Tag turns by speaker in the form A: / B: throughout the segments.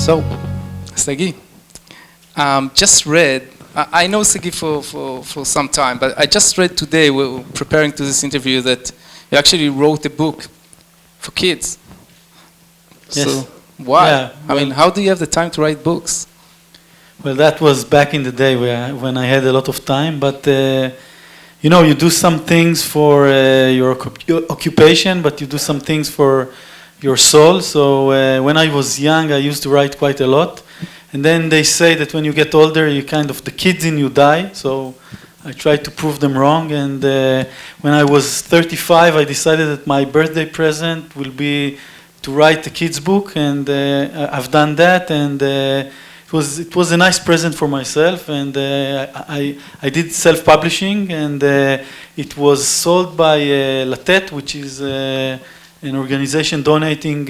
A: So, Sagi, just read, I know Sagi for some time, but I just read today, we're preparing to this interview, that you actually wrote a book for kids.
B: Yes.
A: So, why?
B: Yeah,
A: I mean, how do you have the time to write books?
B: Well, that was back in the day when I had a lot of time, but you know, you do some things for your occupation, but you do some things for your soul. So when I was young, I used to write quite a lot. And then they say that when you get older, you kind of, the kids in you die. So I tried to prove them wrong. And when I was 35, I decided that my birthday present will be to write a kid's book. And I've done that. And it was a nice present for myself, and I did self-publishing, and it was sold by Latet, which is an organization donating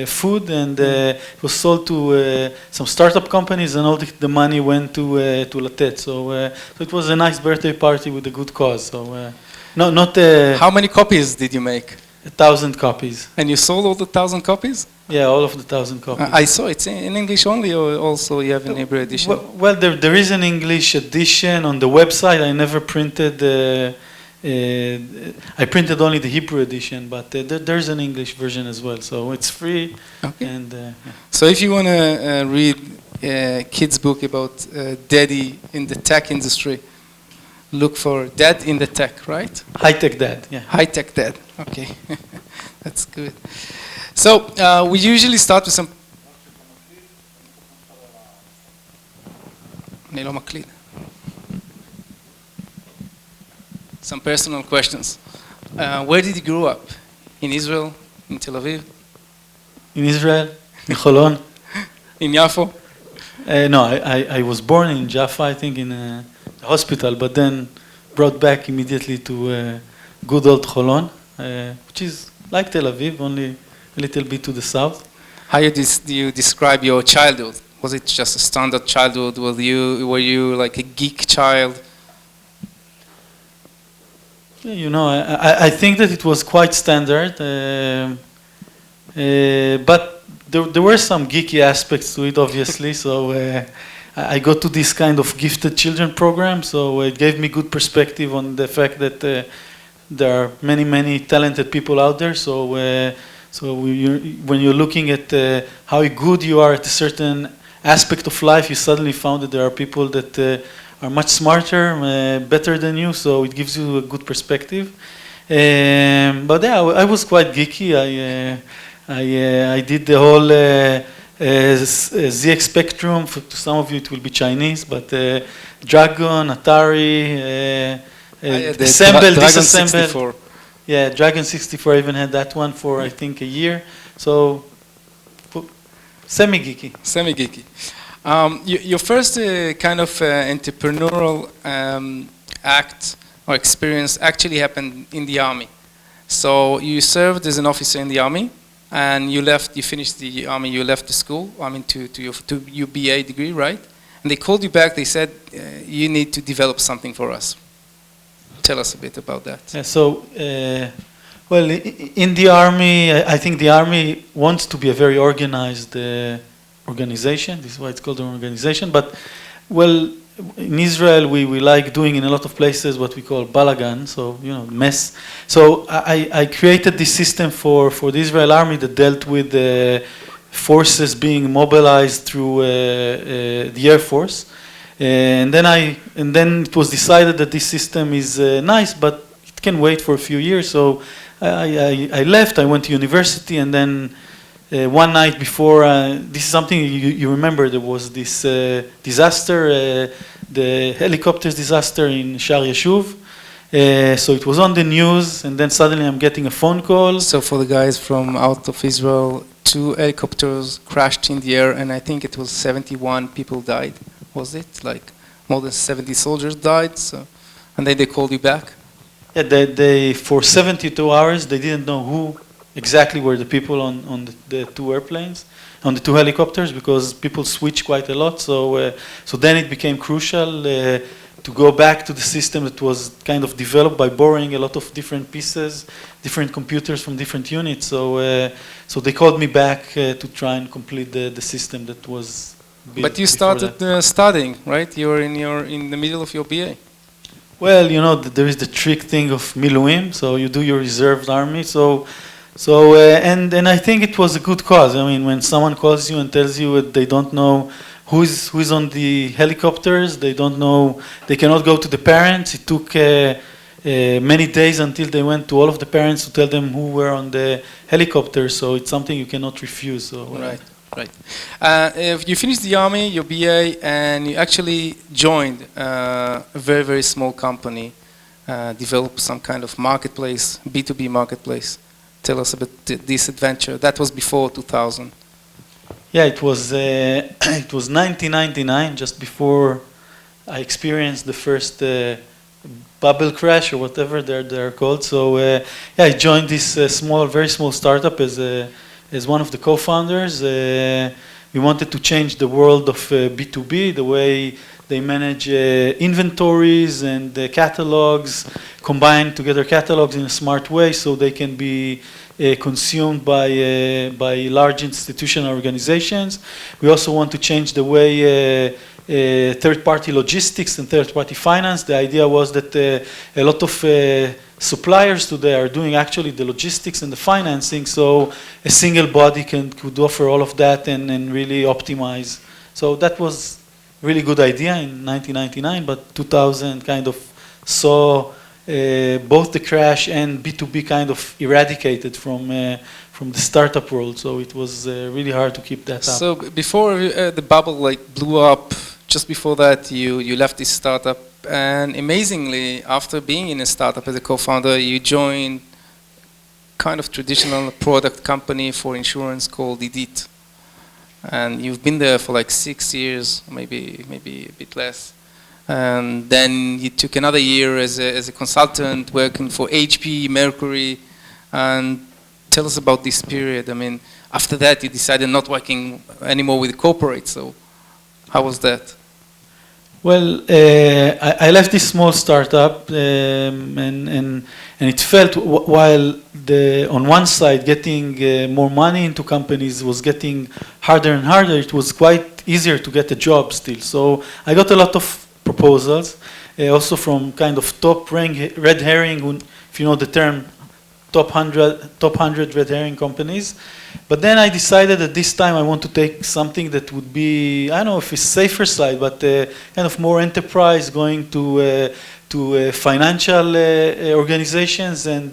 B: food, and it was sold to some startup companies, and all the money went to Latet. So it was a nice birthday party with a good cause. So not
A: How many copies did you make?
B: 1,000 copies.
A: And you sold all the 1,000 copies?
B: Yeah, all of the 1,000 copies.
A: I saw it's in English only, or also you have an Hebrew edition?
B: Well, there is an English edition on the website. I never printed. I printed only the Hebrew edition, but there's an English version as well, so it's free.
A: Okay.
B: And yeah.
A: So if you want to read a kid's book about daddy in the tech industry, look for Dad in the Tech, right?
B: High-tech dad, yeah.
A: High-tech dad, okay. That's good. So we usually start with some... Some personal questions. Where did you grow up? In Israel? In Tel Aviv?
B: In Israel, in Holon.
A: In Yafo?
B: No, I was born in Jaffa, I think, in a hospital, but then brought back immediately to good old Holon, which is like Tel Aviv, only a little bit to the south.
A: How do you describe your childhood? Was it just a standard childhood? Were you like a geek child?
B: Yeah, you know, I think that it was quite standard, but there were some geeky aspects to it, obviously. So I got to this kind of gifted children program, so it gave me good perspective on the fact that there are many talented people out there. So when you're looking at how good you are at a certain aspect of life, you suddenly found that there are people that are much smarter, better than you. So it gives you a good perspective. But yeah, I was quite geeky. I did the whole ZX Spectrum. To some of you, it will be Chinese, but Dragon, Atari, assemble, disassemble.
A: 64.
B: Yeah, Dragon 64. I even had that one for I think a year. So semi-geeky.
A: Semi-geeky. Your first kind of entrepreneurial act or experience actually happened in the army. So you served as an officer in the army, and you finished the army, you left the school, I mean to your BA degree, right? And they called you back, they said, you need to develop something for us. Tell us a bit about that.
B: Yeah, so, well, in the army, I think the army wants to be a very organized organization. This is why it's called an organization. But, well, in Israel, we like doing in a lot of places what we call balagan, so, you know, mess. So I created this system for the Israel army that dealt with forces being mobilized through the Air Force. And then it was decided that this system is nice, but it can wait for a few years. So I left, I went to university, and then one night before, this is something you remember, there was this disaster, the helicopters disaster in Shar Yeshuv. So it was on the news, and then suddenly I'm getting a phone call.
A: So for the guys from out of Israel, 2 helicopters crashed in the air, and I think it was 71 people died. Was it? Like more than 70 soldiers died, so, and then they called you back?
B: Yeah, they for 72 hours, they didn't know who exactly were the people on the 2 airplanes, on the 2 helicopters, because people switch quite a lot. So then it became crucial. to go back to the system that was kind of developed by borrowing a lot of different pieces, different computers from different units. So they called me back to try and complete the system that was built.
A: But you started studying, right? You were in the middle of your BA.
B: Well, you know, there is the trick thing of miluim, so you do your reserved army. And I think it was a good cause. I mean, when someone calls you and tells you that they don't know who's on the helicopters, they don't know, they cannot go to the parents. It took many days until they went to all of the parents to tell them who were on the helicopter. So it's something you cannot refuse. So,
A: right. If you finished the army, your BA, and you actually joined a very, very small company, developed some kind of marketplace, B2B marketplace. Tell us about this adventure. That was before 2000.
B: Yeah, it was 1999, just before I experienced the first bubble crash or whatever they're called. So yeah, I joined this very small startup as one of the co-founders. We wanted to change the world of B2B, the way they manage inventories and catalogs, combine together catalogs in a smart way so they can be consumed by large institutional organizations. We also want to change the way third-party logistics and third-party finance. The idea was that a lot of suppliers today are doing actually the logistics and the financing, so a single body could offer all of that and really optimize. So that was a really good idea in 1999, but 2000 kind of saw both the crash and B2B kind of eradicated from the startup world. So it was really hard to keep that up.
A: So before the bubble blew up, just before that you left this startup, and amazingly, after being in a startup as a co-founder, you joined kind of traditional product company for insurance called Edit. And you've been there for 6 years, maybe a bit less. And then you took another year as a consultant working for HP, Mercury. And tell us about this period. I mean, after that you decided not working anymore with corporate. So how was that?
B: Well, I left this small startup, and it felt while on one side getting more money into companies was getting harder and harder, it was quite easier to get a job still. So I got a lot of proposals, also from kind of top red herring, if you know the term, top 100 red herring companies. But then I decided that this time I want to take something that would be, I don't know if it's safer side, but kind of more enterprise, going to financial organizations, and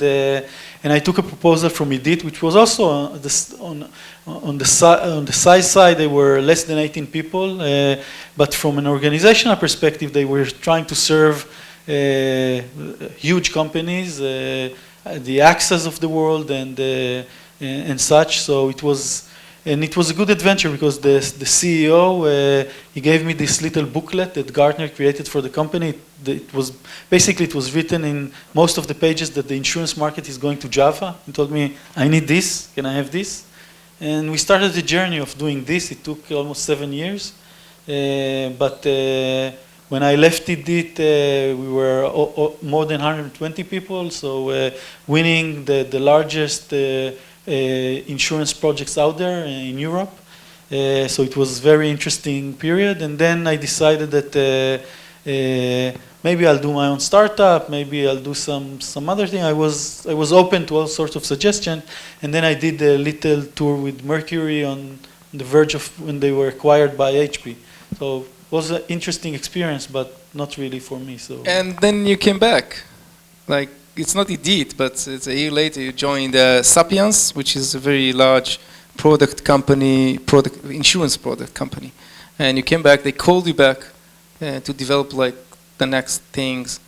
B: I took a proposal from Edit, which was also on the size side. They were less than 18 people, but from an organizational perspective, they were trying to serve huge companies, the access of the world and such. So it was a good adventure because the CEO he gave me this little booklet that Gartner created for the company. It was written in most of the pages that the insurance market is going to Java. He told me, I need this, can I have this? And we started the journey of doing this. It took almost 7 years, but when I left Edit, we were more than 120 people, so winning the largest insurance projects out there in Europe. So it was a very interesting period, and then I decided that maybe I'll do my own startup, maybe I'll do some other thing. I was open to all sorts of suggestions, and then I did a little tour with Mercury on the verge of when they were acquired by HP. So it was an interesting experience, but not really for me. So. And
A: then you came back, it's not Edit, but it's a year later you joined Sapiens, which is a very large insurance product company. And you came back, they called you back to develop the next things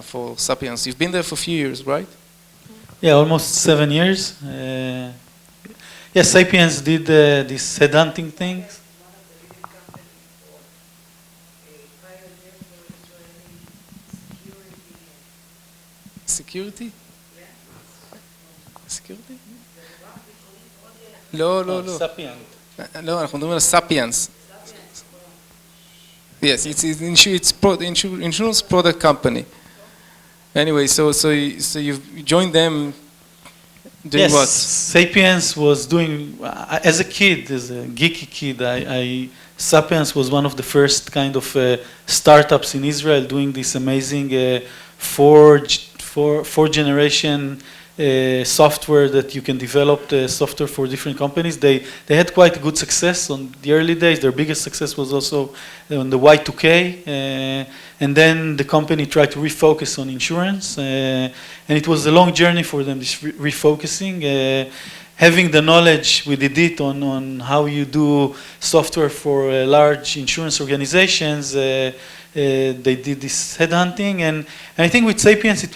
A: for Sapiens. You've been there for a few years, right?
B: Yeah, almost 7 years. Yeah, Sapiens did this headhunting thing.
A: Security? Security? לא.
B: ספיאנס.
A: לא, אנחנו מדברים על ספיאנס. Yes, insurance product company. Anyway, so you joined them doing
B: yes,
A: what?
B: Sapiens was doing, as a kid, as a geeky kid, Sapiens was one of the first kind of startups in Israel doing this amazing four generation software that you can develop the software for different companies. They had quite a good success on the early days. Their biggest success was also on the Y2K, and then the company tried to refocus on insurance, and it was a long journey for them, this refocusing. Having the knowledge, we did it on how you do software for large insurance organizations. They did this headhunting, and I think with Sapiens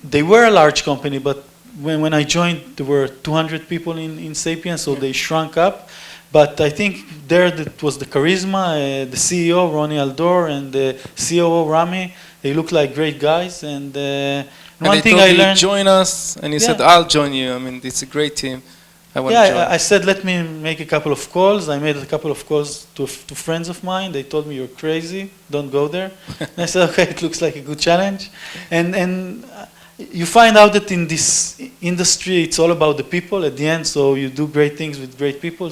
B: they were a large company, but when I joined, there were 200 people in Sapiens, so they shrunk up. But I think that was the charisma, the CEO, Ronnie Aldor, and the COO, Rami. They look like great guys, and one thing I learned...
A: join us, and you said, I'll join you. I mean, it's a great team. I want to join.
B: I said, let me make a couple of calls. I made a couple of calls to friends of mine. They told me, you're crazy, don't go there. And I said, okay, it looks like a good challenge. And you find out that in this industry, it's all about the people at the end, so you do great things with great people.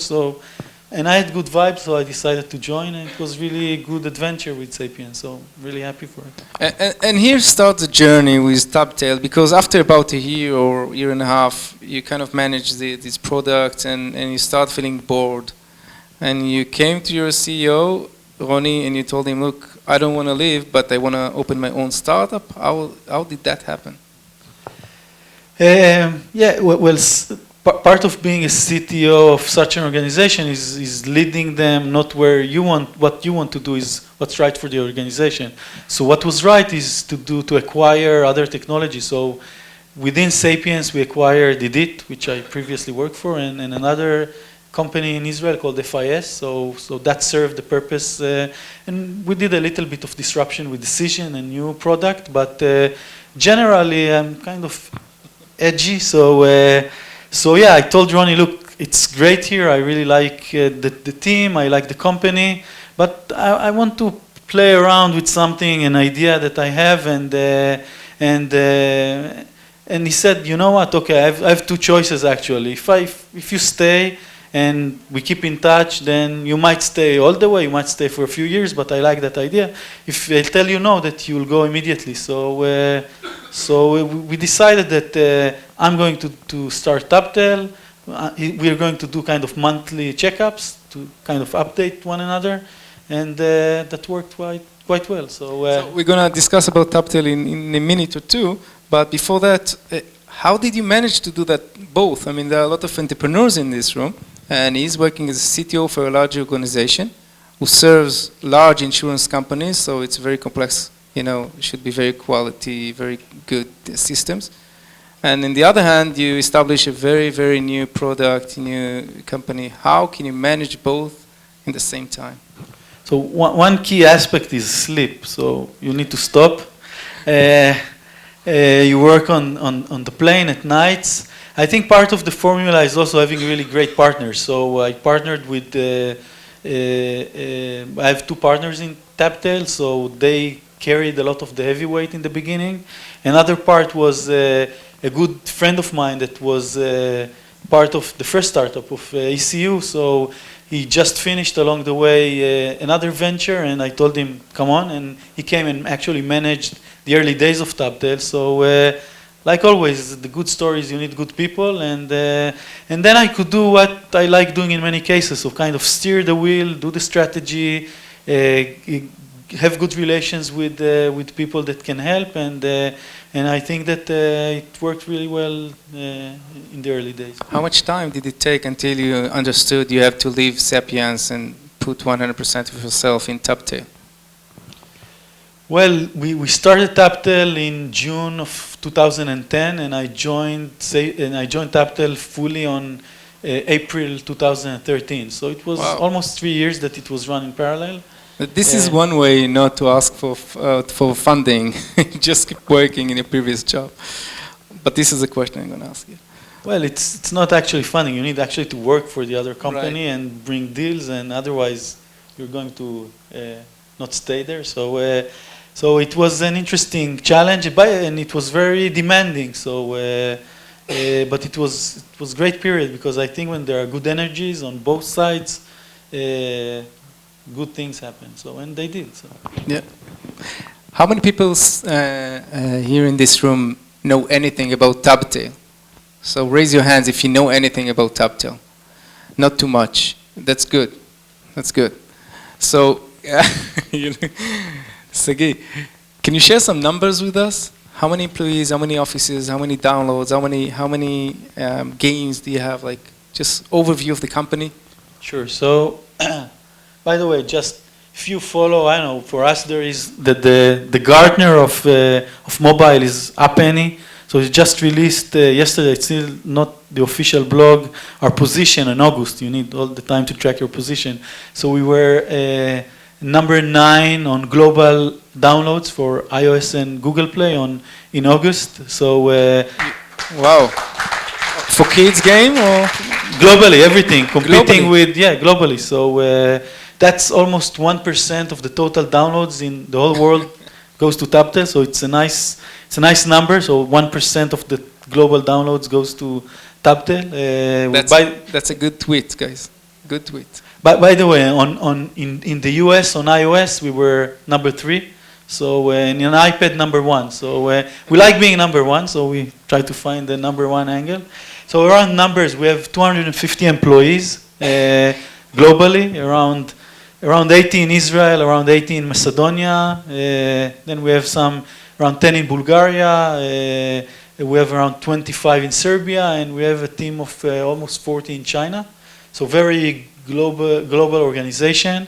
B: And I had good vibes, so I decided to join, and it was really a good adventure with Sapiens, so really happy for it.
A: And here starts the journey with TabTale, because after about a year or year and a half, you kind of manage this product, and you start feeling bored. And you came to your CEO, Ronnie, and you told him, look, I don't want to leave, but I want to open my own startup. How did that happen?
B: Part of being a CTO of such an organization is leading them not where you want. What you want to do is what's right for the organization. So what was right is to acquire other technology. So within Sapiens, we acquired Didit, which I previously worked for, and another company in Israel called FIS. So that served the purpose. And we did a little bit of disruption with Decision, a new product. But generally, I'm kind of edgy. So yeah, I told Ronnie, look, it's great here. I really like the team. I like the company, but I want to play around with something, an idea that I have. And he said, you know what? Okay, I have two choices actually. If you stay and we keep in touch, then you might stay all the way. You might stay for a few years, but I like that idea. If I tell you no, that you will go immediately. So we decided that I'm going to start TabTale. We are going to do kind of monthly checkups to kind of update one another, and that worked quite well. So
A: we're going to discuss about TabTale in a minute or two, but before that, how did you manage to do that both? I mean, there are a lot of entrepreneurs in this room, and he's working as a CTO for a large organization who serves large insurance companies, so it's very complex. You know, it should be very quality, very good systems. And on the other hand, you establish a very, very new product, new company. How can you manage both in the same time?
B: So one key aspect is sleep. So you need to stop. You work on the plane at nights. I think part of the formula is also having really great partners. So I partnered with, I have two partners in TabTale, so they carried a lot of the heavyweight in the beginning. Another part was a good friend of mine that was part of the first startup of ECU. So he just finished along the way another venture, and I told him, come on, and he came and actually managed the early days of TabTale. So like always, the good stories, you need good people, and then I could do what I like doing in many cases, so kind of steer the wheel, do the strategy, have good relations with people that can help, and I think that it worked really well in the early days.
A: How much time did it take until you understood you have to leave Sapiens and put 100% of yourself in TabTale?
B: Well, we started TabTale in June of 2010, and I joined TabTale fully on April 2013. So it was almost 3 years that it was run in parallel.
A: This is one way not to ask for funding. Just keep working in your previous job. But this is a question I'm going to ask you.
B: Well, it's not actually funding. You need actually to work for the other company and bring deals, and otherwise you're going to not stay there. So it was an interesting challenge, and it was very demanding. But it was great period, because I think when there are good energies on both sides, good things happen. So, and they did. So.
A: Yeah. How many people here in this room know anything about TabTale? So raise your hands if you know anything about TabTale. Not too much. That's good. That's good. So, Sagi, can you share some numbers with us? How many employees? How many offices? How many downloads? How many games do you have? Like, just overview of the company.
B: Sure. So, by the way, just if you follow, I know for us there is the Gartner of mobile is App Annie. So it just released yesterday. It's still not the official blog. Our position in August. You need all the time to track your position. So we were number 9 on global downloads for iOS and Google Play in August. So
A: wow, for kids game or
B: globally everything competing
A: globally.
B: with globally. So that's almost 1% of the total downloads in the whole world goes to TabTale. So it's a nice number. So 1% of the global downloads goes to TabTale.
A: That's a good tweet, guys. Good tweet.
B: By the way, in the US on iOS we were number 3. So in an iPad number 1. So we like being number 1. So we try to find the number 1 angle. So around numbers, we have 250 employees globally. Around 80 in Israel, around 80 in Macedonia. Then we have around 10 in Bulgaria. We have around 25 in Serbia, and we have a team of almost 40 in China. So very global organization.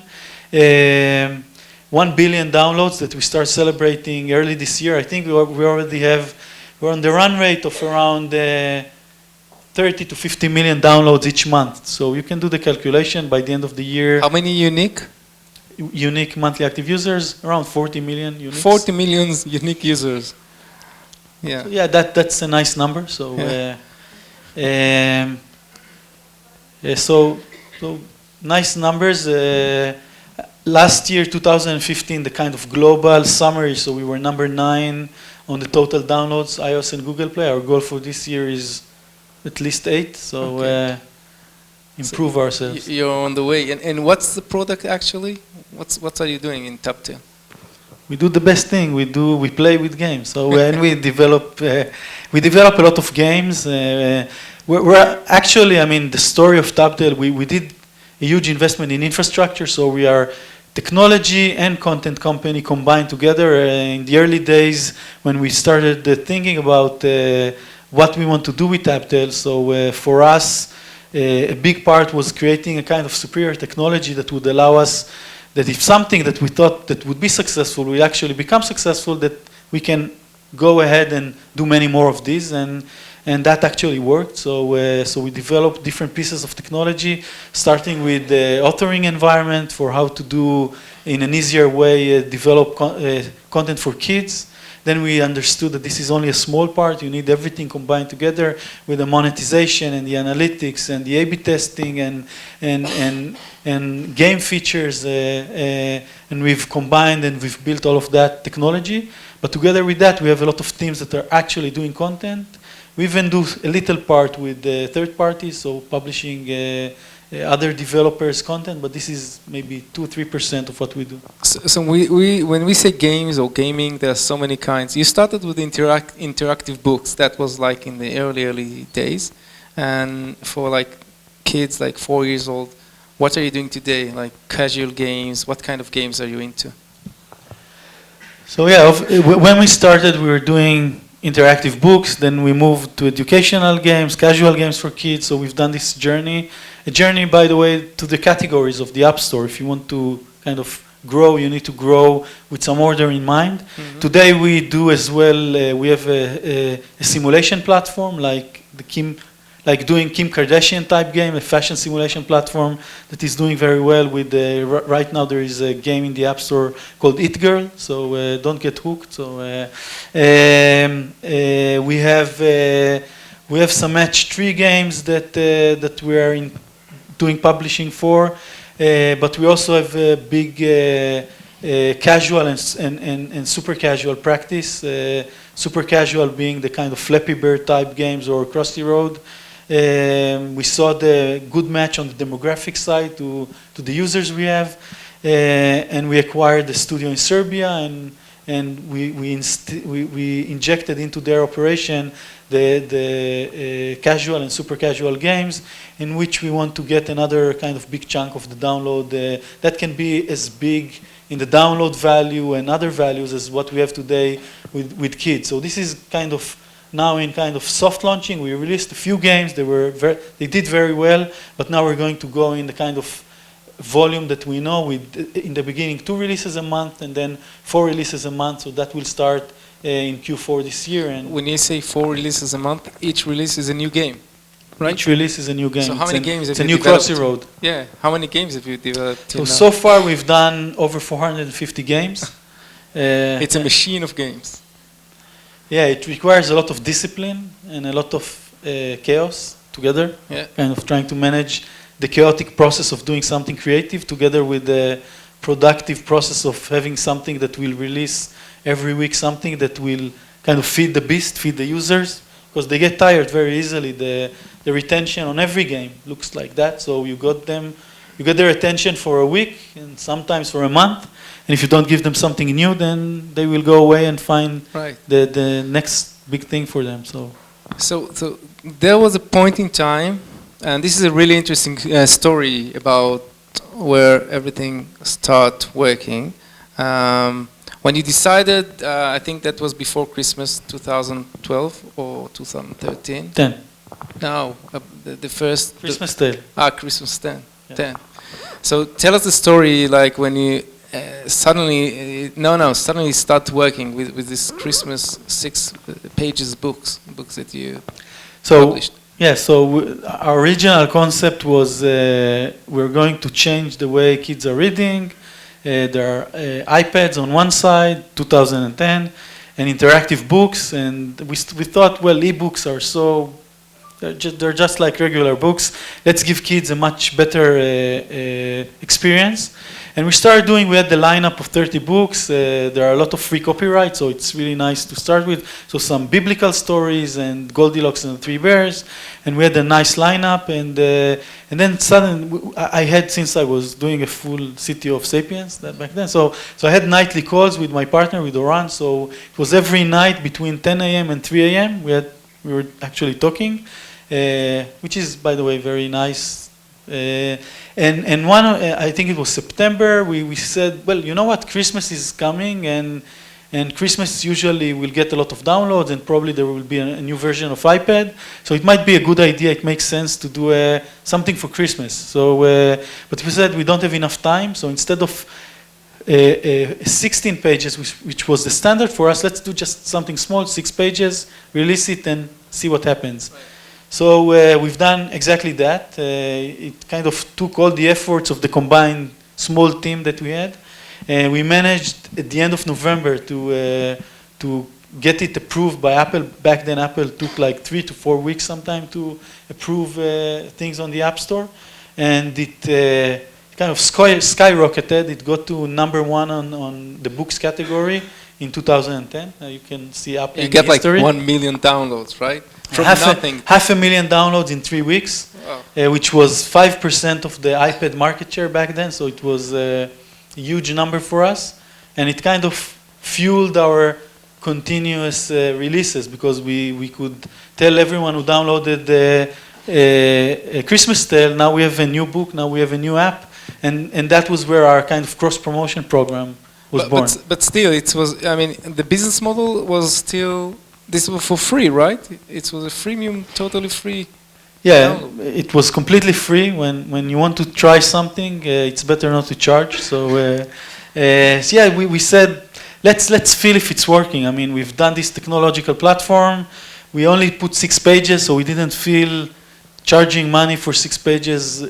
B: 1 billion downloads that we start celebrating early this year. I think we're on the run rate of around 30 to 50 million downloads each month. So you can do the calculation by the end of the year.
A: How many unique
B: monthly active users? Around 40 million unique.
A: 40 million unique users. Yeah.
B: So yeah, that's a nice number. So so nice numbers. Last year, 2015, the kind of global summary. So we were number 9 on the total downloads, iOS and Google Play. Our goal for this year is at least 8. So improve ourselves.
A: You're on the way. And what's the product actually? What are you doing in TabTale?
B: We do the best thing. We play with games. So and we develop a lot of games. We're actually, I mean, the story of TabTale. We did a huge investment in infrastructure. So we are technology and content company combined together. In the early days, when we started thinking about what we want to do with TabTale. So for us, a big part was creating a kind of superior technology that would allow us that if something that we thought that would be successful will actually become successful, that we can go ahead and do many more of these, and that actually worked. So we developed different pieces of technology, starting with the authoring environment for how to do in an easier way develop content for kids. Then we understood that this is only a small part. You need everything combined together with the monetization and the analytics and the A/B testing and game features. And we've combined and we've built all of that technology. But together with that, we have a lot of teams that are actually doing content. We even do a little part with third parties, so publishing other developers' content, but this is maybe 2-3% of what we do.
A: So when we say games or gaming, there are so many kinds. You started with interactive books. That was like in the early days. And for like kids like 4 years old, what are you doing today? Like casual games, what kind of games are you into?
B: So yeah, when we started, we were doing interactive books, then we moved to educational games, casual games for kids, so we've done this journey. A journey, by the way, to the categories of the App Store. If you want to kind of grow, you need to grow with some order in mind. Mm-hmm. Today we do as well, we have a simulation platform like doing Kim Kardashian type game, a fashion simulation platform that is doing very well with right now there is a game in the App Store called It Girl, so don't get hooked. So we have some match 3 games that we are doing publishing for. but we also have a big casual and super casual practice. Super casual being the kind of Flappy Bird type games or Krusty Road. We saw the good match on the demographic side to the users we have, and we acquired the studio in Serbia, and we injected into their operation the casual and super casual games, in which we want to get another kind of big chunk of the download that can be as big in the download value and other values as what we have today with kids. So this is kind of now in kind of soft launching. We released a few games. They did very well, but now we're going to go in the kind of volume that we know with in the beginning 2 releases a month and then 4 releases a month. So that will start in Q4 this year. And
A: when you say 4 releases a month, each release is a new game, right?
B: Each release is a new game.
A: So how many games have you
B: developed? It's a new Krusty Road.
A: Yeah. How many games have you developed?
B: So far we've done over 450 games.
A: It's a machine of games.
B: Yeah, it requires a lot of discipline and a lot of chaos together.
A: Yeah.
B: Kind of trying to manage the chaotic process of doing something creative together with the productive process of having something that will release every week, something that will kind of feed the beast, feed the users, because they get tired very easily. The retention on every game looks like that. So you get their attention for a week and sometimes for a month. And if you don't give them something new, then they will go away and find the next big thing for them.
A: So there was a point in time, and this is a really interesting story about where everything started working. When you decided, I think that was before Christmas 2012 or 2013?
B: 10.
A: No, the first...
B: Christmas Tale.
A: Christmas 10.
B: Yeah.
A: 10. So tell us the story, like when you suddenly start working with this Christmas 6 pages books that you published.
B: Yeah, so our original concept was we're going to change the way kids are reading. There are iPads on one side, 2010, and interactive books. And we thought, well, ebooks are so, they're just like regular books. Let's give kids a much better experience. And we started doing, we had the lineup of 30 books. There are a lot of free copyright, so it's really nice to start with. So some biblical stories and Goldilocks and the Three Bears. And we had a nice lineup. And then suddenly, I had, since I was doing a full City of Sapiens back then, so I had nightly calls with my partner, with Oran. So it was every night between 10 a.m. and 3 a.m. We were actually talking, which is, by the way, very nice. And one, I think it was September, we said, well, you know what, Christmas is coming, and Christmas usually will get a lot of downloads, and probably there will be a new version of iPad, so it might be a good idea, it makes sense to do something for Christmas. So, but we said we don't have enough time, so instead of 16 pages, which was the standard for us, let's do just something small, 6 pages, release it and see what happens. Right. So we've done exactly that. It kind of took all the efforts of the combined small team that we had. We managed at the end of November to get it approved by Apple. Back then Apple took like 3 to 4 weeks sometime to approve things on the App Store. And it kind of skyrocketed. It got to #1 on the books category in 2010. You can see up in
A: history. You get like 1 million downloads, right? From nothing.
B: 500,000 downloads in 3 weeks, which was 5% of the iPad market share back then. So it was a huge number for us. And it kind of fueled our continuous releases, because we could tell everyone who downloaded a Christmas Tale, now we have a new book, now we have a new app. And that was where our kind of cross-promotion program was born.
A: But still, it was, I mean, the business model was still, this was for free, right? It was a freemium, totally free.
B: Yeah, it was completely free. When you want to try something, it's better not to charge. So yeah, we said, let's feel if it's working. I mean, we've done this technological platform. We only put 6 pages, so we didn't feel charging money for 6 pages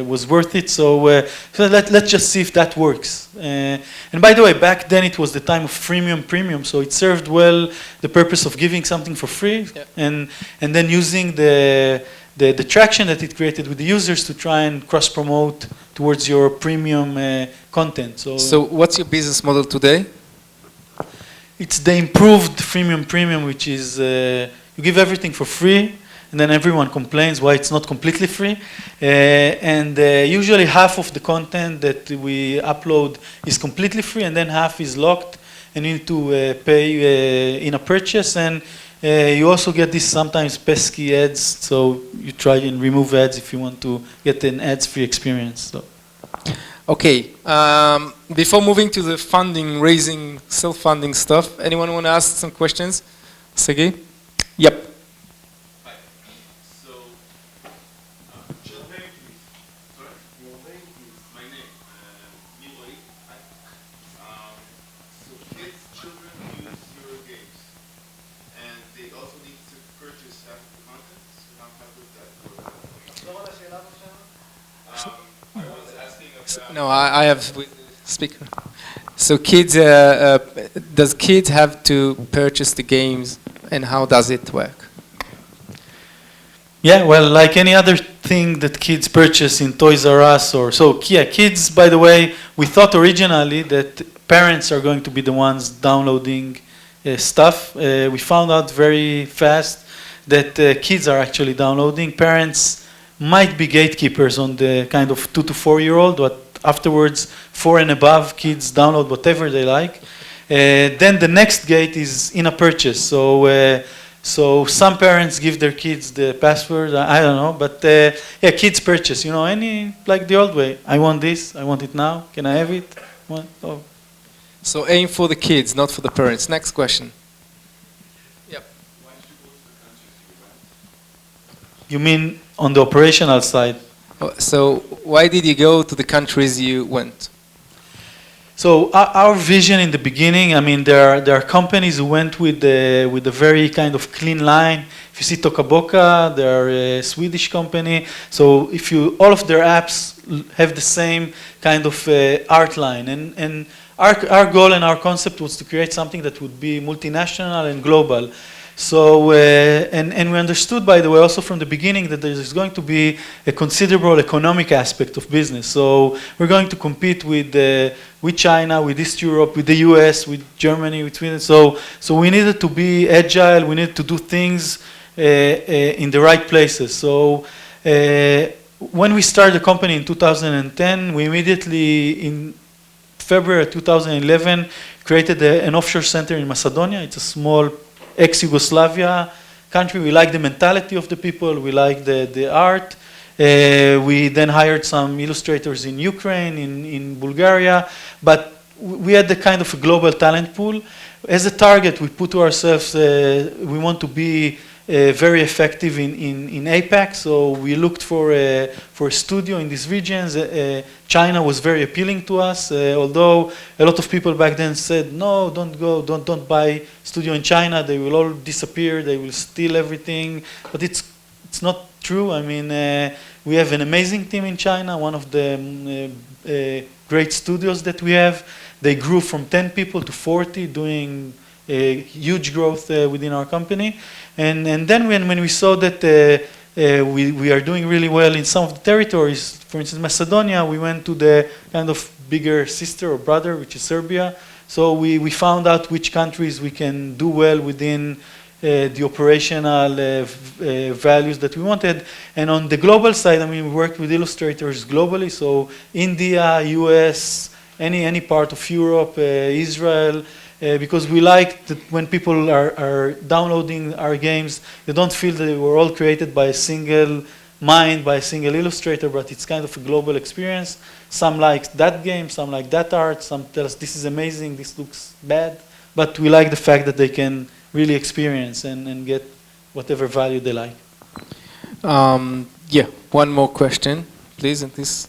B: was worth it. So, let's just see if that works. And by the way, back then it was the time of freemium premium, so it served well the purpose of giving something for free, and then using the the traction that it created with the users to try and cross-promote towards your premium content.
A: So what's your business model today?
B: It's the improved premium, which is you give everything for free, and then everyone complains why it's not completely free. And usually half of the content that we upload is completely free, and then half is locked, and you need to pay in a purchase. And you also get these sometimes pesky ads, so you try and remove ads if you want to get an ads-free experience. So.
A: Okay, before moving to the funding, raising, self-funding stuff, anyone want to ask some questions? Sagi? Yep.
C: Hi. So, your name please. Sorry? Your name please. My name. Miloi. Hi. So children use your games. And they also need to purchase half the content. So how does that work? I was asking about...
A: No, I have with the speaker. So kids, does kids have to purchase the games, and how does it work?
B: Yeah, well, like any other thing that kids purchase in Toys R Us or so, yeah, kids, by the way, we thought originally that parents are going to be the ones downloading stuff. We found out very fast that kids are actually downloading. Parents might be gatekeepers on the kind of 2 to 4 year old, but afterwards 4 and above kids download whatever they like. Then the next gate is in a purchase. So some parents give their kids the password, I don't know, but yeah, kids purchase, you know, like the old way. I want this, I want it now, can I have it? Oh.
A: So aim for the kids, not for the parents. Next question. Yep.
C: Why did you go to the countries you went?
B: You mean on the operational side?
A: So why did you go to the countries you went?
B: So our vision in the beginning, I mean, there are companies who went with a very kind of clean line. If you see Tokaboka, they're a Swedish company. So if all of their apps have the same kind of art line. And our goal and our concept was to create something that would be multinational and global. So, and we understood, by the way, also from the beginning that there is going to be a considerable economic aspect of business. So we're going to compete with China, with East Europe, with the US, with Germany, with Sweden. So we needed to be agile, we needed to do things in the right places. So when we started the company in 2010, we immediately, in February 2011, created an offshore center in Macedonia. It's a small ex-Yugoslavia country. We like the mentality of the people, we like the art. We then hired some illustrators in Ukraine, in Bulgaria, but we had the kind of a global talent pool. As a target, we put to ourselves, we want to be very effective in APAC, so we looked for a studio in these regions. China was very appealing to us, although a lot of people back then said, no, don't go, don't buy studio in China, they will all disappear, they will steal everything, but it's not true. I mean, we have an amazing team in China, one of the great studios that we have. They grew from 10 people to 40, doing huge growth within our company. And then when we saw that we are doing really well in some of the territories, for instance, Macedonia, we went to the kind of bigger sister or brother, which is Serbia. So we found out which countries we can do well within the operational values that we wanted. And on the global side, I mean, we worked with illustrators globally. So India, US, any part of Europe, Israel, because we like that when people are downloading our games, they don't feel that they were all created by a single mind, by a single illustrator, but it's kind of a global experience. Some like that game, some like that art, some tell us this is amazing, this looks bad, but we like the fact that they can really experience and get whatever value they like.
A: Yeah, one more question, please, and this.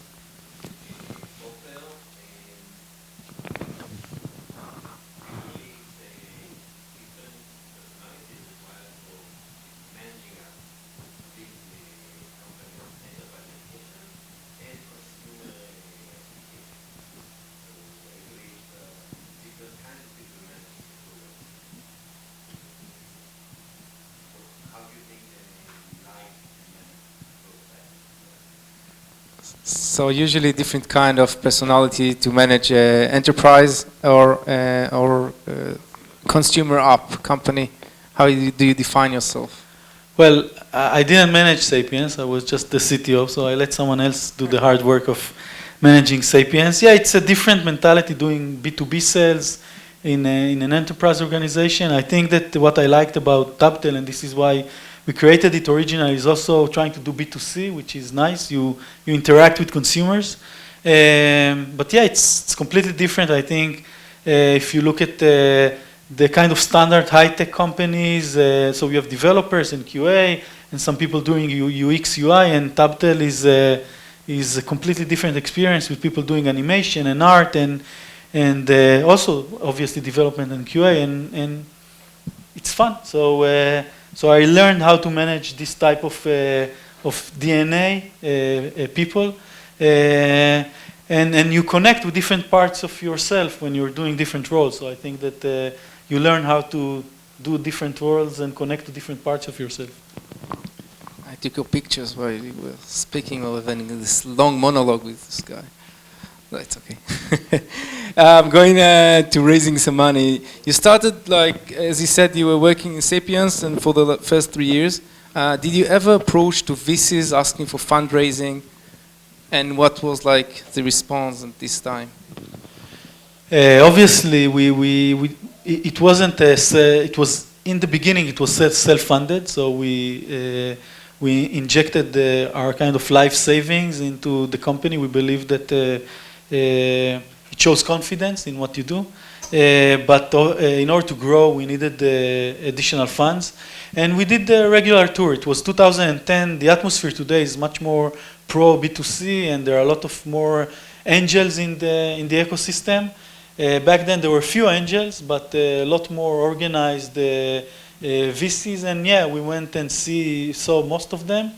A: So usually different kind of personality to manage enterprise or consumer app company. How do you define yourself?
B: Well, I didn't manage Sapiens. I was just the CTO, so I let someone else do the hard work of managing Sapiens. Yeah, it's a different mentality doing B2B sales in an enterprise organization. I think that what I liked about TabTale, and this is why we created it originally, is also trying to do B2C, which is nice. You interact with consumers. But yeah, it's completely different. I think if you look at the kind of standard high-tech companies, so we have developers and QA, and some people doing UX, UI, and TabTale is a completely different experience with people doing animation and art, and also obviously development and QA, and it's fun. So I learned how to manage this type of DNA people, and you connect with different parts of yourself when you're doing different roles. So I think that you learn how to do different roles and connect to different parts of yourself.
A: I took your pictures while you were speaking or having this long monologue with this guy. No, it's okay. Going to raising some money. You started, like, as you said, you were working in Sapiens and for the first 3 years. Did you ever approach to VCs asking for fundraising? And what was like the response at this time?
B: Obviously, it wasn't it was in the beginning it was self-funded, so we injected our kind of life savings into the company. We believe that it shows confidence in what you do, but in order to grow, we needed additional funds, and we did the regular tour. It was 2010. The atmosphere today is much more pro B2C, and there are a lot of more angels in the ecosystem. Back then there were few angels, but a lot more organized VCs, and yeah, we went and saw most of them.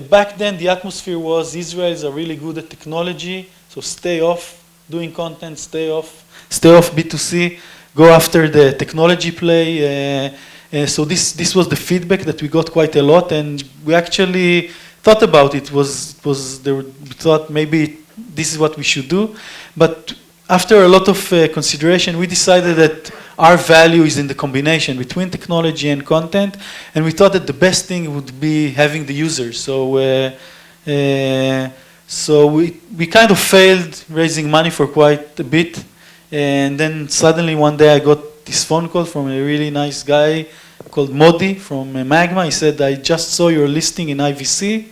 B: Back then the atmosphere was Israelis are really good at technology, so stay off doing content, stay off B2C, go after the technology play. So this was the feedback that we got quite a lot, and we actually thought about it. We thought maybe this is what we should do, but after a lot of consideration, we decided that our value is in the combination between technology and content, and we thought that the best thing would be having the users. So we kind of failed raising money for quite a bit, and then suddenly one day I got this phone call from a really nice guy called Modi from Magma. He said, "I just saw your listing in IVC.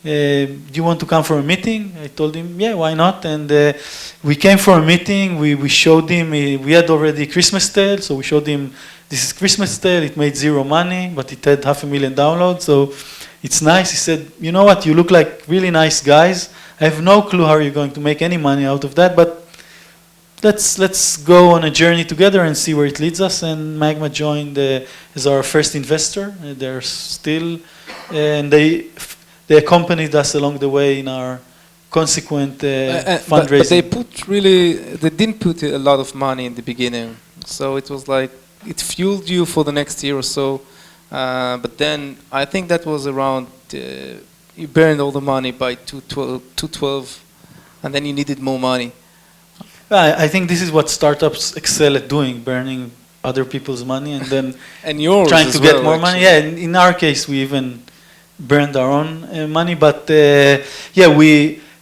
B: Do you want to come for a meeting?" I told him, yeah, why not? And we came for a meeting. We showed him, we had already Christmas Tale, so we showed him, this is Christmas Tale. It made zero money, but it had 500,000 downloads, so it's nice. He said, you know what, you look like really nice guys. I have no clue how you're going to make any money out of that, but let's go on a journey together and see where it leads us. And Magma joined as our first investor. They're still, and they accompanied us along the way in our consequent fundraising.
A: But they didn't put a lot of money in the beginning. So it was like, it fueled you for the next year or so. But then I think that was around, you burned all the money by 2012, and then you needed more money.
B: I think this is what startups excel at doing, burning other people's money and then
A: and yours
B: trying to
A: as
B: get
A: well,
B: more
A: actually.
B: money. Yeah, in our case, we even burned our own money, but yeah,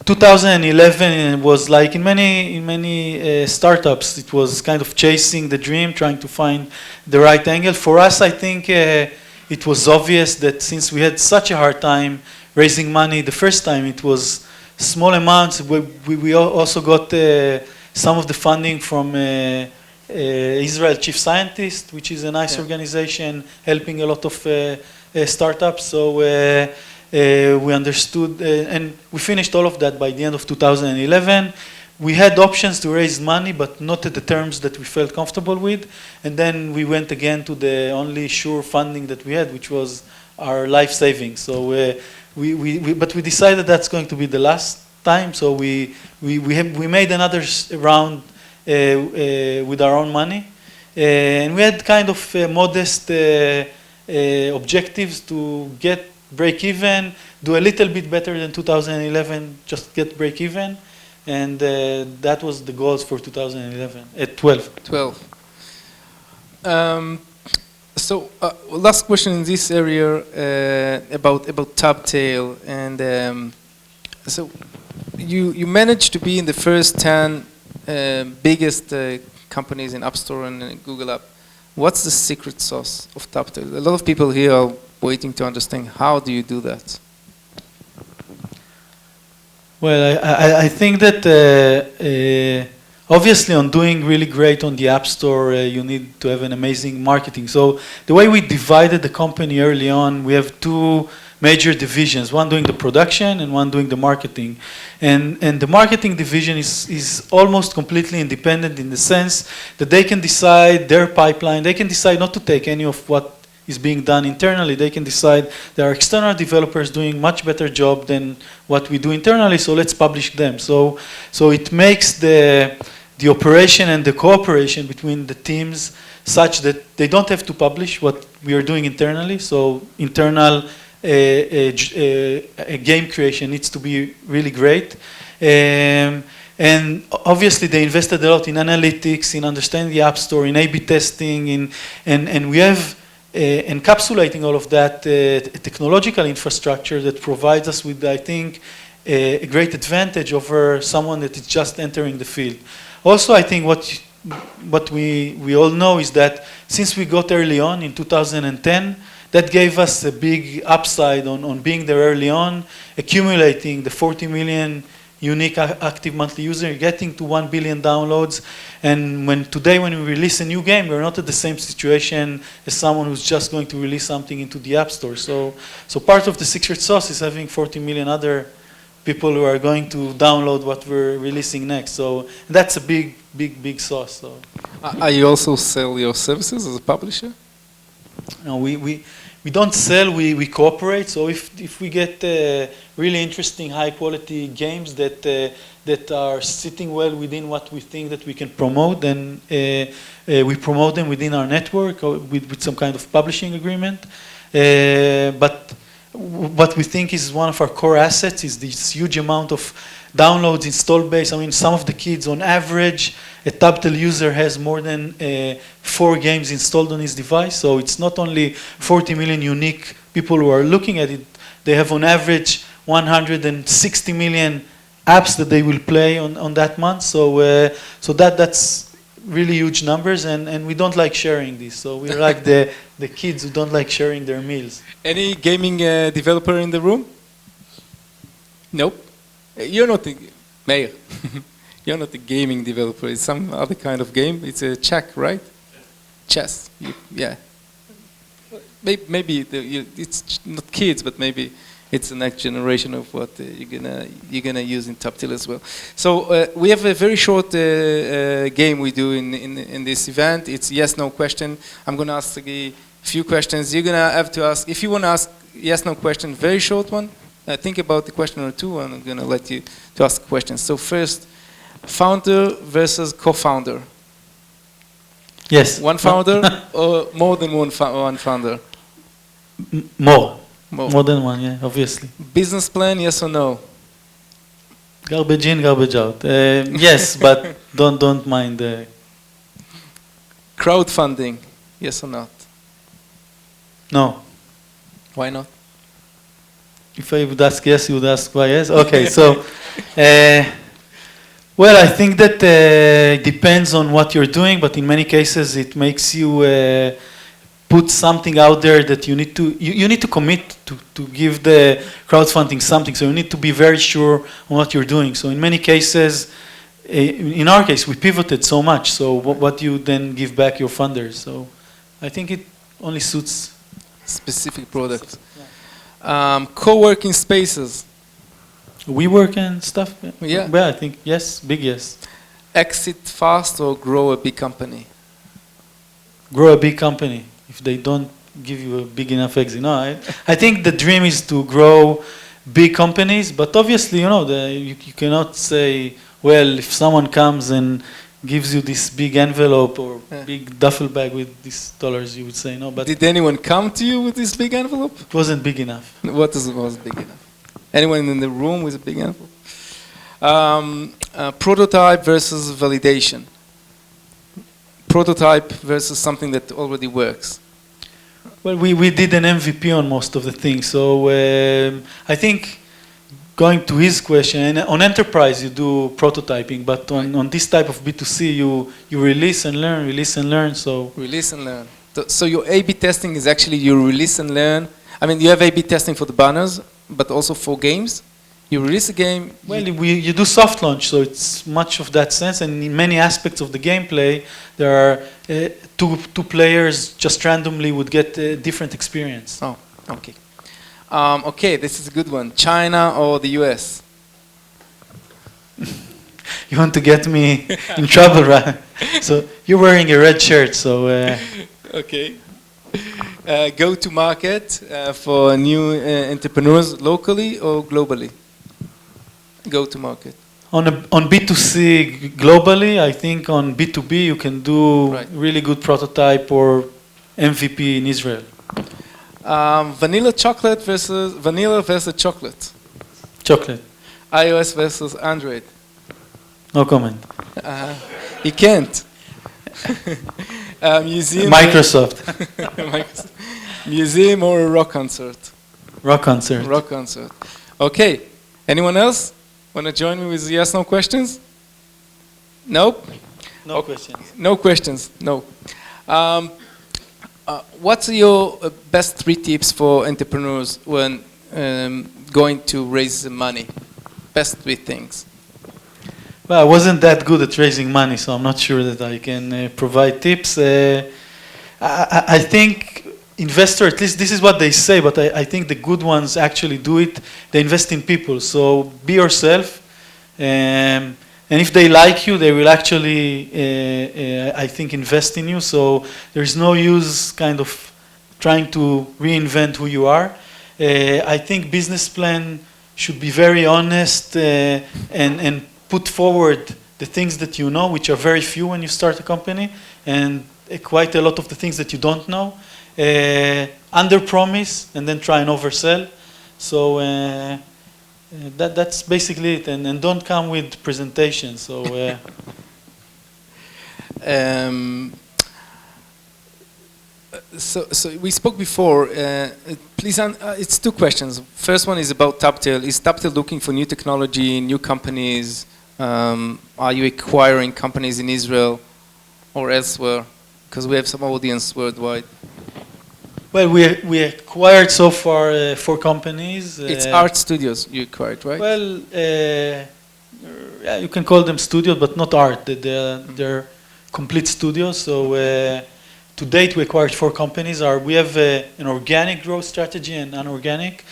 B: 2011 was like in many startups, it was kind of chasing the dream, trying to find the right angle. For us, I think it was obvious that since we had such a hard time raising money the first time, it was small amounts. We also got some of the funding from Israel Chief Scientist, which is a nice organization helping a lot of startups. So we understood, and we finished all of that by the end of 2011. We had options to raise money, but not at the terms that we felt comfortable with. And then we went again to the only sure funding that we had, which was our life savings. So but we decided that's going to be the last time. So we made another round with our own money, and we had kind of modest objectives to break even, do a little bit better than 2011, just get break even. And that was the goals for 2011, at 12.
A: 12. So last question in this area about TabTale, and so you managed to be in the first 10 biggest companies in App Store and Google App. What's the secret sauce of TabTale? A lot of people here are waiting to understand how do you do that.
B: Well, I think that obviously on doing really great on the App Store, you need to have an amazing marketing. So the way we divided the company early on, we have two major divisions, one doing the production and one doing the marketing. And the marketing division is almost completely independent in the sense that they can decide their pipeline, they can decide not to take any of what is being done internally. They can decide there are external developers doing much better job than what we do internally, so let's publish them. So it makes the operation and the cooperation between the teams such that they don't have to publish what we are doing internally. So internal game creation needs to be really great. And obviously they invested a lot in analytics, in understanding the App Store, in A/B testing, and we have encapsulating all of that technological infrastructure that provides us with, I think, a great advantage over someone that is just entering the field. Also, I think what we all know is that since we got early on in 2010, that gave us a big upside on being there early on, accumulating the 40 million unique active monthly user, getting to 1 billion downloads. And today when we release a new game, we're not at the same situation as someone who's just going to release something into the App Store. So part of the secret sauce is having 40 million other people who are going to download what we're releasing next. So that's a big sauce. So.
A: Are you also sell your services as a publisher?
B: No, we don't sell, we cooperate. So if we get really interesting, high quality games that are sitting well within what we think that we can promote, then we promote them within our network or with some kind of publishing agreement. But what we think is one of our core assets is this huge amount of downloads, install base. I mean, some of the kids on average, a TabTale user has more than 4 games installed on his device. So it's not only 40 million unique people who are looking at it, they have on average 160 million apps that they will play on that month. So that's really huge numbers, and we don't like sharing this. So we're like the kids who don't like sharing their meals.
A: Any gaming developer in the room? Nope. You're not a Meir. You're not a gaming developer. It's some other kind of game. It's a check, right? Chess. Yeah. Maybe it's not kids, but maybe it's the next generation of what you're gonna use in TabTale as well. So we have a very short game we do in this event. It's yes/no question. I'm gonna ask Sagi a few questions. You're gonna have to ask. If you wanna ask yes/no question, very short one. Think about the question or two, and I'm gonna let you to ask questions. So first, founder versus co-founder.
B: Yes.
A: One founder or more than one founder?
B: More than one, yeah, obviously.
A: Business plan, yes or no?
B: Garbage in, garbage out. Yes, but don't mind.
A: Crowdfunding, yes or not?
B: No.
A: Why not?
B: If I would ask yes, you would ask why yes? Okay, so, well, I think that depends on what you're doing, but in many cases it makes you put something out there that you need to commit to give the crowdfunding something. So you need to be very sure on what you're doing. So in many cases, in our case, we pivoted so much. So what you then give back your funders. So I think it only suits
A: specific products. Co-working spaces.
B: WeWork and stuff?
A: Yeah.
B: Well, I think yes, big yes.
A: Exit fast or grow a big company?
B: Grow a big company if they don't give you a big enough exit. No, I think the dream is to grow big companies, but obviously, you cannot say, well, if someone comes and gives you this big envelope or big duffel bag with these dollars, you would say no. But
A: did anyone come to you with this big envelope?
B: It wasn't big enough.
A: What was big enough? Anyone in the room with a big apple? Prototype versus validation. Prototype versus something that already works.
B: Well, we did an MVP on most of the things. So I think going to his question, and on enterprise you do prototyping, but on this type of B2C you release and learn, release and learn. So
A: release and learn. So your A/B testing is actually you release and learn. I mean, you have A/B testing for the banners, but also for games. You release a game.
B: Well, you do soft launch, so it's much of that sense, and in many aspects of the gameplay, there are two players just randomly would get a different experience.
A: Oh, okay. Okay, this is a good one. China or the US?
B: You want to get me in trouble, right? So you're wearing a red shirt, so.
A: Okay. Go to market for new entrepreneurs locally or globally? Go to market.
B: On B2C globally, I think on B2B you can do really good prototype or MVP in Israel.
A: Vanilla versus chocolate.
B: Chocolate.
A: iOS versus Android.
B: No comment.
A: You can't. Museum.
B: Microsoft.
A: Museum or a rock concert?
B: Rock concert.
A: Rock concert. Okay. Anyone else want to join me with yes, no questions? Nope.
B: No questions.
A: No questions. No. What's your best 3 tips for entrepreneurs when going to raise money? Best 3 things.
B: Well, I wasn't that good at raising money, so I'm not sure that I can provide tips. I think investor, at least this is what they say, but I think the good ones actually do it. They invest in people, so be yourself. And if they like you, they will actually, I think, invest in you. So there's no use kind of trying to reinvent who you are. I think business plan should be very honest and put forward the things that you know, which are very few when you start a company, and quite a lot of the things that you don't know. Under promise and then try and oversell. So that's basically it, and don't come with presentations. So.
A: So we spoke before. Please, it's 2 questions. First one is about TabTale. Is TabTale looking for new technology, new companies? Are you acquiring companies in Israel or elsewhere? Because we have some audience worldwide.
B: Well, we acquired so far 4 companies.
A: It's art studios you acquired, right?
B: Well, yeah, you can call them studios, but not art. They're complete studios. So to date, we acquired 4 companies. We have an organic growth strategy and inorganic.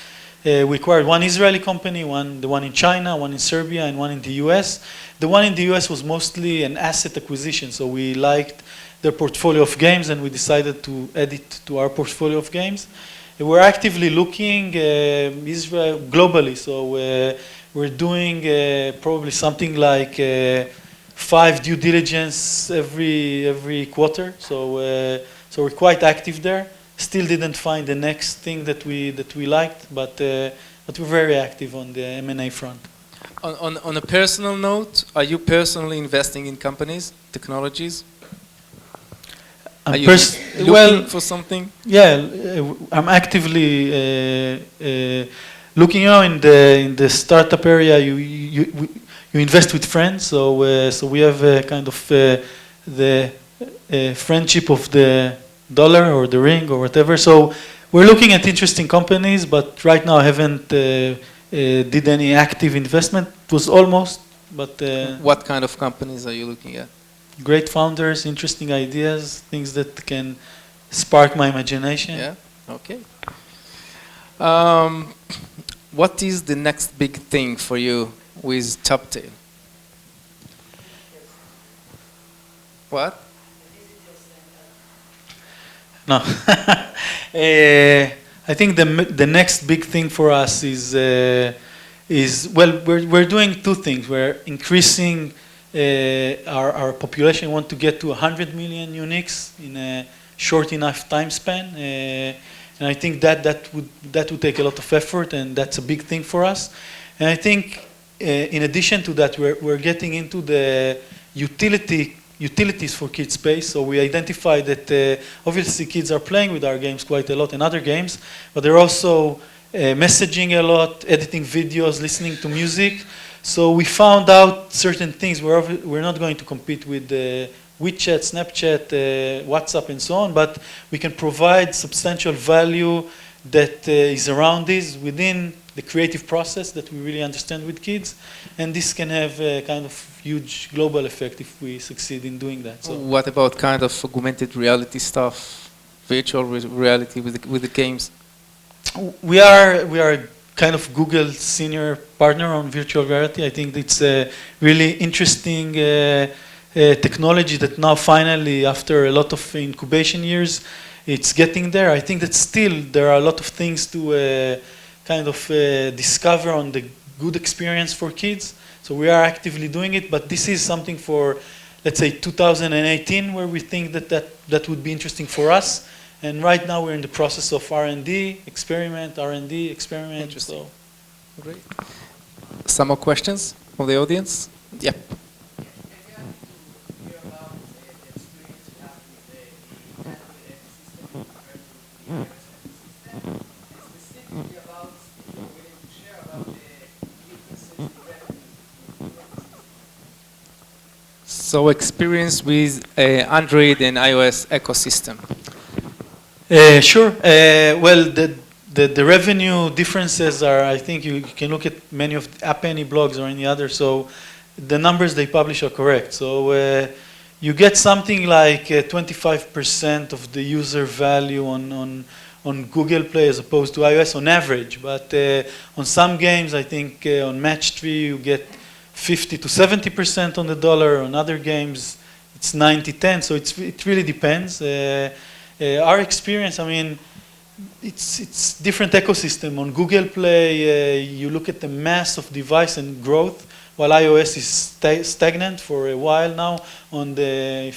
B: We acquired 1 Israeli company, the one in China, 1 in Serbia, and 1 in the US. The one in the US was mostly an asset acquisition, so we liked their portfolio of games and we decided to add it to our portfolio of games. We're actively looking Israel globally, so we're doing probably something like 5 due diligence every quarter. So we're quite active there. Still didn't find the next thing that we liked, but we're very active on the M&A front.
A: On a personal note, are you personally investing in companies, technologies? Are you looking for something?
B: Yeah, I'm actively looking. In the startup area, you invest with friends. So we have kind of the friendship of the dollar or the ring or whatever. So we're looking at interesting companies, but right now I haven't did any active investment. It was almost, but
A: what kind of companies are you looking at?
B: Great founders, interesting ideas, things that can spark my imagination.
A: Yeah. Okay. What is the next big thing for you with TabTale? What?
B: No. I think the next big thing for us is well, we're doing 2 things. We're increasing our population. We want to get to 100 million uniques in a short enough time span. And I think that would take a lot of effort, and that's a big thing for us. And I think in addition to that, we're getting into the utilities for kids space. So we identify that obviously kids are playing with our games quite a lot and other games, but they're also messaging a lot, editing videos, listening to music. So we found out certain things. We're not going to compete with WeChat, Snapchat, WhatsApp, and so on, but we can provide substantial value that is around this within the creative process that we really understand with kids, and this can have a kind of huge global effect if we succeed in doing that. So
A: what about kind of augmented reality stuff, virtual reality with the games?
B: We are kind of Google's senior partner on virtual reality. I think it's a really interesting technology that now finally, after a lot of incubation years, it's getting there. I think that still there are a lot of things to kind of discover on the good experience for kids. So we are actively doing it, but this is something for, let's say, 2018, where we think that would be interesting for us. And right now we're in the process of R&D, experiment.
A: Interesting.
B: So.
A: Great. Some more questions from the audience? Yeah. So experience with Android and iOS ecosystem.
B: Sure. Well, the revenue differences are, I think you can look at many of the App Annie blogs or any other, so the numbers they publish are correct. So you get something like 25% of the user value on Google Play as opposed to iOS on average. But on some games, I think on Match-3 you get 50 to 70% on the dollar. On other games, it's 90-10. So it really depends. Our experience, I mean, it's different ecosystem. On Google Play, you look at the mass of device and growth, while iOS is stagnant for a while now. On the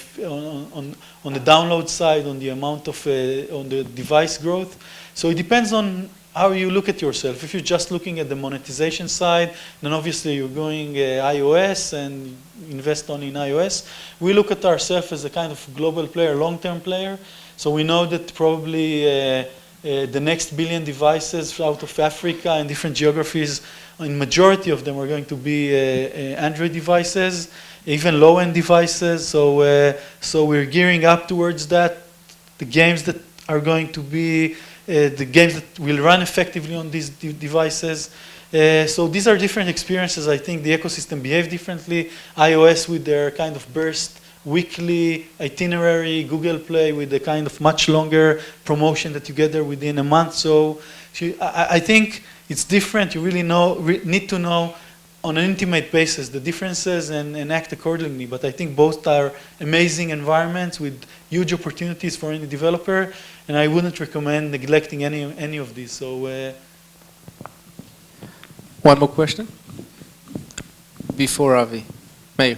B: download side, on the amount of on the device growth. So it depends on how you look at yourself. If you're just looking at the monetization side, then obviously you're going iOS and invest only in iOS. We look at ourselves as a kind of global player, long-term player. So we know that probably the next billion devices out of Africa and different geographies, in majority of them are going to be Android devices, even low-end devices. So we're gearing up towards that. The games that are going to be the games that will run effectively on these devices. So these are different experiences. I think the ecosystem behaves differently. iOS with their kind of burst weekly itinerary, Google Play with a kind of much longer promotion that you get there within a month. So I think it's different. You really need to know on an intimate basis the differences and act accordingly. But I think both are amazing environments with huge opportunities for any developer, and I wouldn't recommend neglecting any of these. So
A: one more question before Avi. Meir.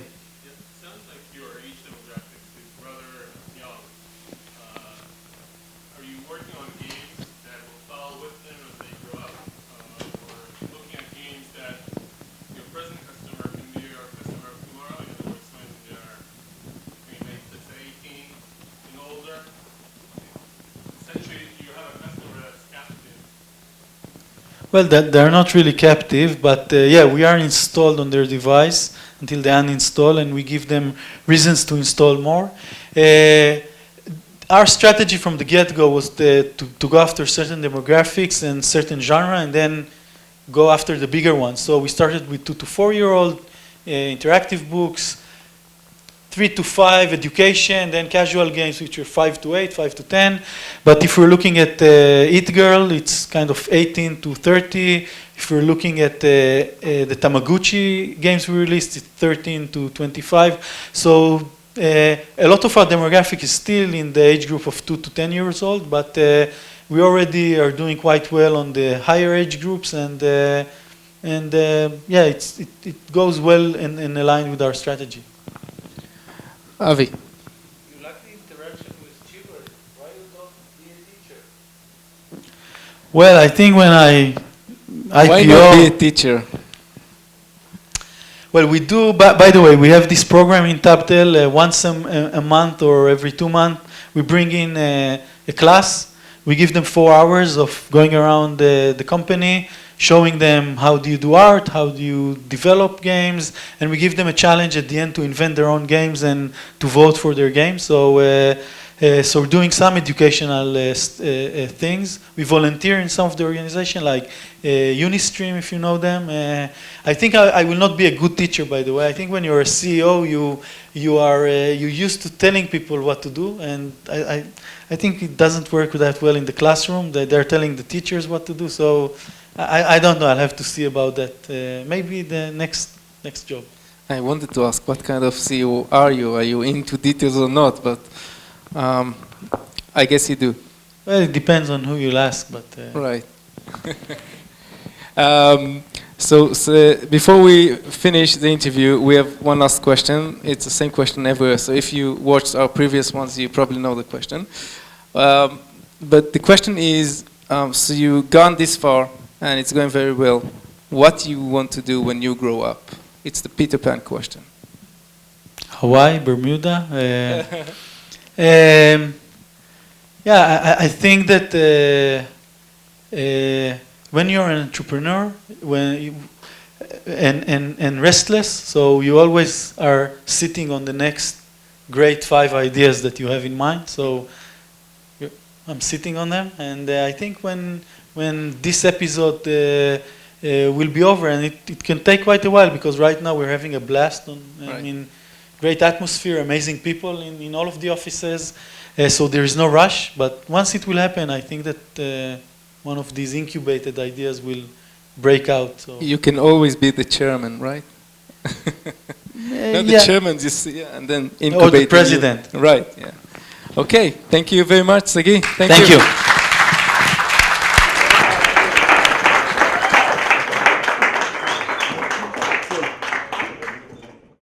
B: well, they're not really captive, but yeah, we are installed on their device until they uninstall, and we give them reasons to install more. Our strategy from the get-go was to go after certain demographics and certain genre, and then go after the bigger ones. So we started with 2 to 4-year-old interactive books, 3 to 5 education, then casual games which are 5 to 8, 5 to 10. But if we're looking at Eat Girl, it's kind of 18 to 30. If we're looking at the Tamagotchi games we released, it's 13 to 25. So a lot of our demographic is still in the age group of 2 to 10 years old, but we already are doing quite well on the higher age groups, and yeah, it goes well and aligned with our strategy.
A: Avi.
D: You like the interaction with children. Why you don't be a teacher?
B: Well, I think when I
A: Why
B: IPO.
A: not be a teacher?
B: Well, we do, by the way, we have this program in TabTale once a month or every 2 months. We bring in a class. We give them 4 hours of going around the company, showing them how do you do art, how do you develop games, and we give them a challenge at the end to invent their own games and to vote for their games. So we're doing some educational things. We volunteer in some of the organization, like Unistream, if you know them. I think I will not be a good teacher, by the way. I think when you're a CEO, you're used to telling people what to do, and I think it doesn't work that well in the classroom. They're telling the teachers what to do. So I don't know. I'll have to see about that. Maybe the next job.
A: I wanted to ask, what kind of CEO are you? Are you into details or not? But I guess you do.
B: Well, it depends on who you'll ask, but...
A: Right. So before we finish the interview, we have one last question. It's the same question everywhere. So if you watched our previous ones, you probably know the question. But the question is, so you've gone this far, and it's going very well. What do you want to do when you grow up? It's the Peter Pan question.
B: Hawaii, Bermuda. I think that when you're an entrepreneur, and restless, so you always are sitting on the next great 5 ideas that you have in mind. So I'm sitting on them, and I think when this episode will be over, and it can take quite a while, because right now we're having a blast. I mean, great atmosphere, amazing people in all of the offices. So there is no rush, but once it will happen, I think that one of these incubated ideas will break out. So.
A: You can always be the chairman, right? No, the chairman, and then incubate.
B: Or the president.
A: Right, yeah. Okay, thank you very much, Sagi.
B: Thank you.